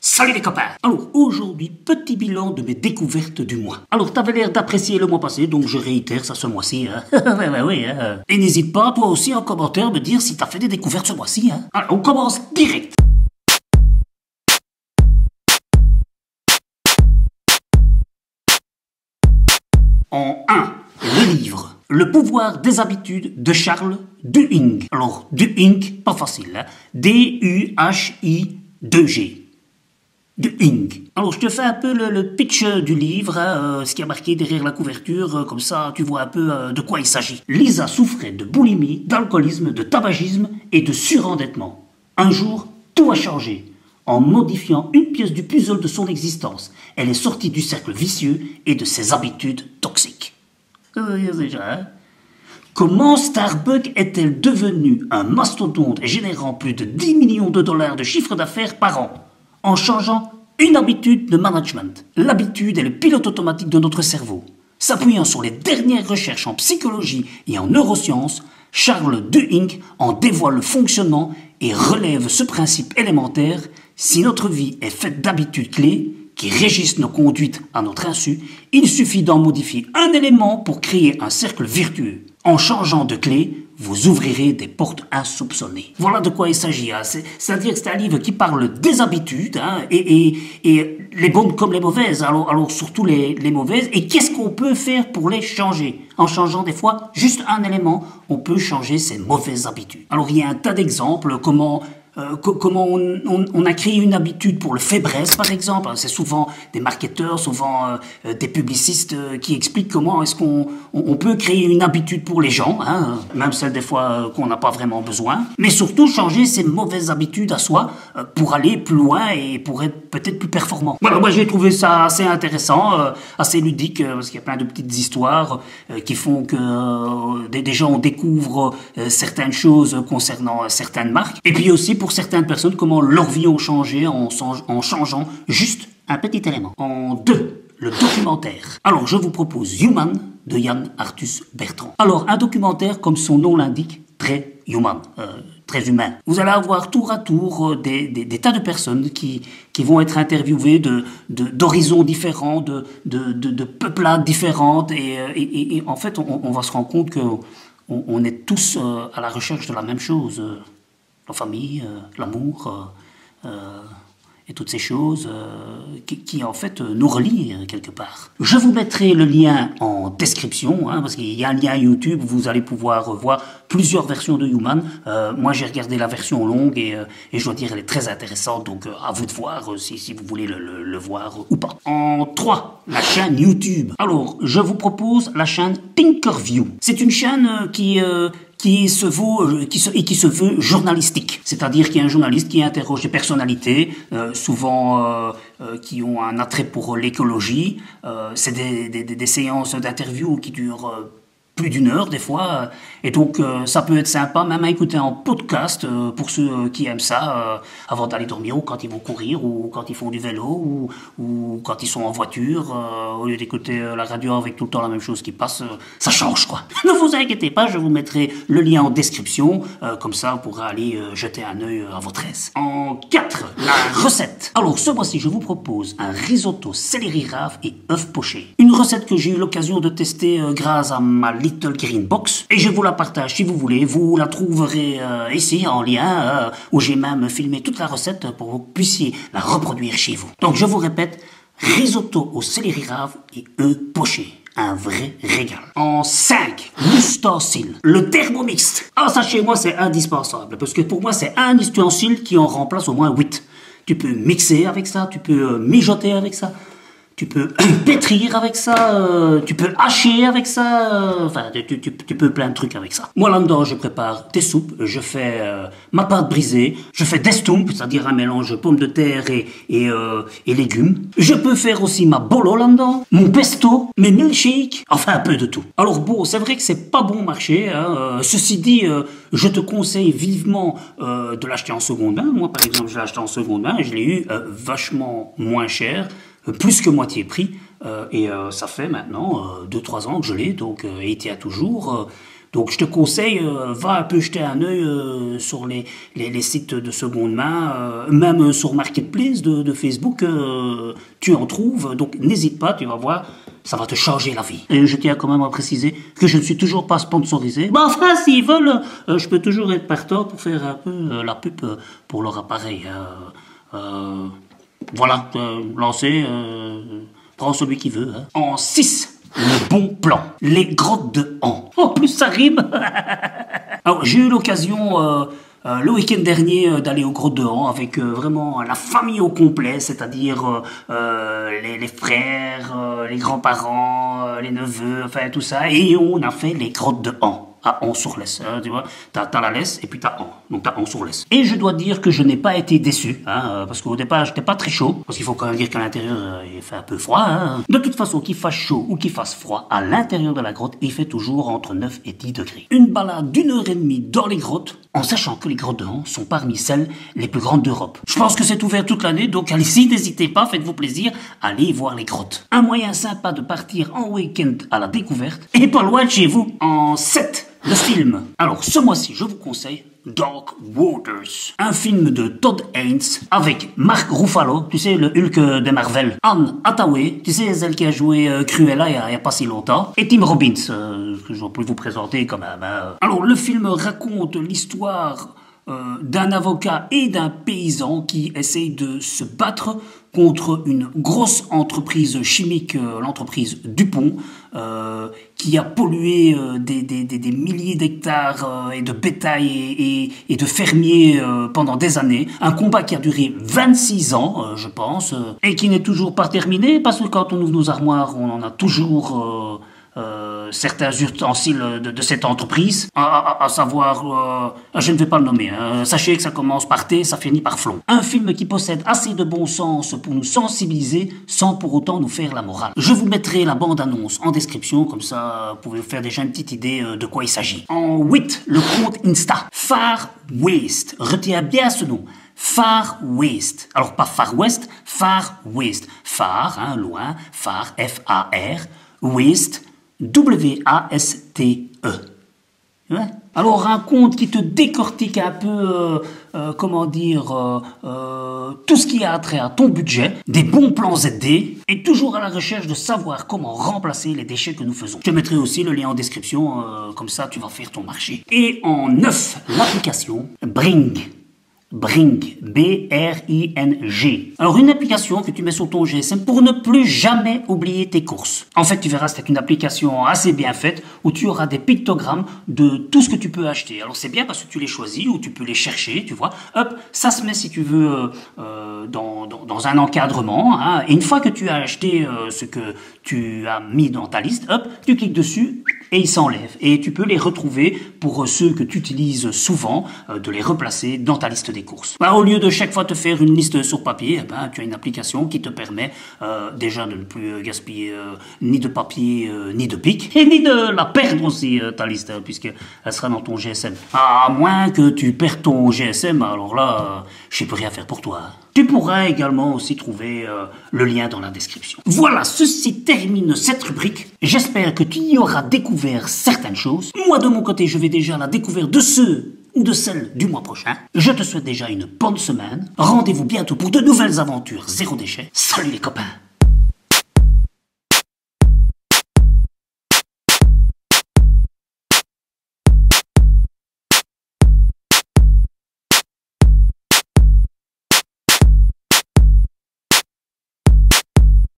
Salut les copains! Alors aujourd'hui, petit bilan de mes découvertes du mois. Alors t'avais l'air d'apprécier le mois passé, donc je réitère ça ce mois-ci. Hein. Oui. Et n'hésite pas, toi aussi en commentaire, me dire si t'as fait des découvertes ce mois-ci. Hein. Alors on commence direct. En 1, le livre. Le pouvoir des habitudes de Charles Duhigg. Alors Duhigg, pas facile. Hein. D-U-H-I-2-G. Duhigg. Alors je te fais un peu le pitch du livre, hein, ce qui a marqué derrière la couverture, comme ça tu vois un peu de quoi il s'agit. Lisa souffrait de boulimie, d'alcoolisme, de tabagisme et de surendettement. Un jour, tout a changé. En modifiant une pièce du puzzle de son existence, elle est sortie du cercle vicieux et de ses habitudes toxiques. Hein? Comment Starbucks est-elle devenue un mastodonte générant plus de 10 millions de dollars de chiffre d'affaires par an? En changeant une habitude de management. L'habitude est le pilote automatique de notre cerveau. S'appuyant sur les dernières recherches en psychologie et en neurosciences, Charles Duhigg en dévoile le fonctionnement et relève ce principe élémentaire: si notre vie est faite d'habitudes clés qui régissent nos conduites à notre insu, il suffit d'en modifier un élément pour créer un cercle vertueux. En changeant de clé, vous ouvrirez des portes insoupçonnées. Voilà de quoi il s'agit. Hein. C'est-à-dire que c'est un livre qui parle des habitudes, hein, et les bonnes comme les mauvaises. Alors surtout les mauvaises. Et qu'est-ce qu'on peut faire pour les changer? En changeant des fois juste un élément, on peut changer ces mauvaises habitudes. Alors il y a un tas d'exemples, comment on a créé une habitude pour le fébreze, par exemple. C'est souvent des marketeurs, souvent des publicistes qui expliquent comment est-ce qu'on peut créer une habitude pour les gens, hein, même celle des fois qu'on n'a pas vraiment besoin. Mais surtout changer ces mauvaises habitudes à soi pour aller plus loin et pour être peut-être plus performant. Voilà, moi j'ai trouvé ça assez intéressant, assez ludique, parce qu'il y a plein de petites histoires qui font que des gens découvrent certaines choses concernant certaines marques. Et puis aussi pour certaines personnes, comment leur vie ont changé en changeant juste un petit élément. En 2, le documentaire. Alors, je vous propose Human de Yann Arthus Bertrand. Alors, un documentaire, comme son nom l'indique, très human, très humain. Vous allez avoir tour à tour des tas de personnes qui vont être interviewées d'horizons différents, de peuplades différentes, et en fait, on va se rendre compte qu'on est tous à la recherche de la même chose. La famille, l'amour, et toutes ces choses qui en fait nous relient quelque part. Je vous mettrai le lien en description, hein, parce qu'il y a un lien YouTube où vous allez pouvoir voir plusieurs versions de Human. Moi j'ai regardé la version longue et je dois dire elle est très intéressante, donc à vous de voir si vous voulez le voir ou pas. En 3, la chaîne YouTube. Alors je vous propose la chaîne Thinkerview. C'est une chaîne qui se veut journalistique. C'est-à-dire qu'il y a un journaliste qui interroge des personnalités, souvent qui ont un attrait pour l'écologie. C'est des séances d'interview qui durent plus d'1 heure des fois, et donc ça peut être sympa même à écouter en podcast pour ceux qui aiment ça avant d'aller dormir, ou quand ils vont courir, ou quand ils font du vélo, ou quand ils sont en voiture, au lieu d'écouter la radio avec tout le temps la même chose qui passe, ça change quoi. Ne vous inquiétez pas, je vous mettrai le lien en description, comme ça vous pourrez aller jeter un œil à votre aise. En 4, la recette. Alors ce mois-ci je vous propose un risotto céleri rave et œufs pochés. Une recette que j'ai eu l'occasion de tester grâce à ma Little Green Box, et je vous la partage si vous voulez. Vous la trouverez ici en lien, où j'ai même filmé toute la recette pour que vous puissiez la reproduire chez vous. Donc je vous répète, risotto au céleri rave et œufs pochés. Un vrai régal. En 5, l'ustensile, le Thermomix. Ah, ça chez moi c'est indispensable, parce que pour moi c'est un ustensile qui en remplace au moins 8. Tu peux mixer avec ça, tu peux mijoter avec ça, tu peux pétrir avec ça, tu peux hacher avec ça, enfin, tu peux plein de trucs avec ça. Moi, là-dedans, je prépare des soupes, je fais ma pâte brisée, je fais des stumps, c'est-à-dire un mélange de pommes de terre et légumes. Je peux faire aussi ma bolo là-dedans, mon pesto, mes milkshakes, enfin un peu de tout. Alors bon, c'est vrai que c'est pas bon marché, hein, ceci dit, je te conseille vivement de l'acheter en seconde main. Moi, par exemple, je l'ai acheté en seconde main et je l'ai eu vachement moins cher, plus que moitié prix, et ça fait maintenant 2-3 ans que je l'ai, donc et il tient toujours. Donc je te conseille, va un peu jeter un œil sur les sites de seconde main, même sur Marketplace de Facebook, tu en trouves. Donc n'hésite pas, tu vas voir, ça va te changer la vie. Et je tiens quand même à préciser que je ne suis toujours pas sponsorisé. Mais enfin, s'ils veulent, je peux toujours être partant pour faire un peu la pub pour leur appareil. Voilà, lancez, prends celui qui veut. Hein. En 6. Le bon plan, les grottes de Han. En plus, ça rime. Alors, j'ai eu l'occasion le week-end dernier d'aller aux grottes de Han avec vraiment la famille au complet, c'est-à-dire les frères, les grands-parents, les neveux, enfin tout ça. Et on a fait les grottes de Han. À Han-sur-Lesse, hein, tu vois, t'as la Lesse et puis t'as Han, donc t'as Han-sur-Lesse. Et je dois dire que je n'ai pas été déçu, hein, parce qu'au départ j'étais pas très chaud, parce qu'il faut quand même dire qu'à l'intérieur il fait un peu froid. Hein. De toute façon, qu'il fasse chaud ou qu'il fasse froid, à l'intérieur de la grotte, il fait toujours entre 9 et 10 degrés. Une balade d'1h30 dans les grottes, en sachant que les grottes de Han sont parmi celles les plus grandes d'Europe. Je pense que c'est ouvert toute l'année, donc allez-y, n'hésitez pas, faites-vous plaisir, allez voir les grottes. Un moyen sympa de partir en week-end à la découverte, et pas loin de chez vous. En 7. Le film. Alors, ce mois-ci, je vous conseille Dark Waters, un film de Todd Haynes avec Mark Ruffalo, tu sais, le Hulk de Marvel, Anne Hathaway, tu sais, celle qui a joué Cruella il y a pas si longtemps, et Tim Robbins, que je vais plus vous présenter quand même. Alors, le film raconte l'histoire d'un avocat et d'un paysan qui essayent de se battre contre une grosse entreprise chimique, l'entreprise Dupont, qui a pollué des milliers d'hectares et de bétail et de fermiers pendant des années. Un combat qui a duré 26 ans, je pense, et qui n'est toujours pas terminé, parce que quand on ouvre nos armoires, on en a toujours... certains ustensiles de cette entreprise, à savoir, je ne vais pas le nommer, hein. Sachez que ça commence par T, ça finit par Flon. Un film qui possède assez de bon sens pour nous sensibiliser sans pour autant nous faire la morale. Je vous mettrai la bande-annonce en description, comme ça vous pouvez vous faire déjà une petite idée de quoi il s'agit. En 8, le compte Insta, Far West, retiens bien ce nom. Far West. Alors pas Far West, Far West. Far, hein, loin, Far, F-A-R, West, W-A-S-T-E. Ouais. Alors un compte qui te décortique un peu, tout ce qui a trait à ton budget, des bons plans ZD, et toujours à la recherche de savoir comment remplacer les déchets que nous faisons. Je te mettrai aussi le lien en description, comme ça tu vas faire ton marché. Et en 9, l'application Bring. Bring, B-R-I-N-G. Alors une application que tu mets sur ton GSM pour ne plus jamais oublier tes courses. En fait, tu verras, c'est une application assez bien faite où tu auras des pictogrammes de tout ce que tu peux acheter. Alors c'est bien parce que tu les choisis ou tu peux les chercher, tu vois. Hop, ça se met si tu veux dans un encadrement. Hein, et une fois que tu as acheté ce que tu as mis dans ta liste, hop, tu cliques dessus et ils s'enlèvent. Et tu peux les retrouver pour ceux que tu utilises souvent, de les replacer dans ta liste des courses. Bah, au lieu de chaque fois te faire une liste sur papier, tu as une application qui te permet déjà de ne plus gaspiller ni de papier ni de pic, et ni de la perdre aussi, ta liste, puisqu'elle sera dans ton GSM. À moins que tu perds ton GSM, alors là, je ne sais plus rien faire pour toi. Tu pourras également aussi trouver le lien dans la description. Voilà, ceci termine cette rubrique. J'espère que tu y auras découvert certaines choses. Moi, de mon côté, je vais déjà à la découverte de ceux ou de celles du mois prochain. Je te souhaite déjà une bonne semaine. Rendez-vous bientôt pour de nouvelles aventures zéro déchet. Salut les copains!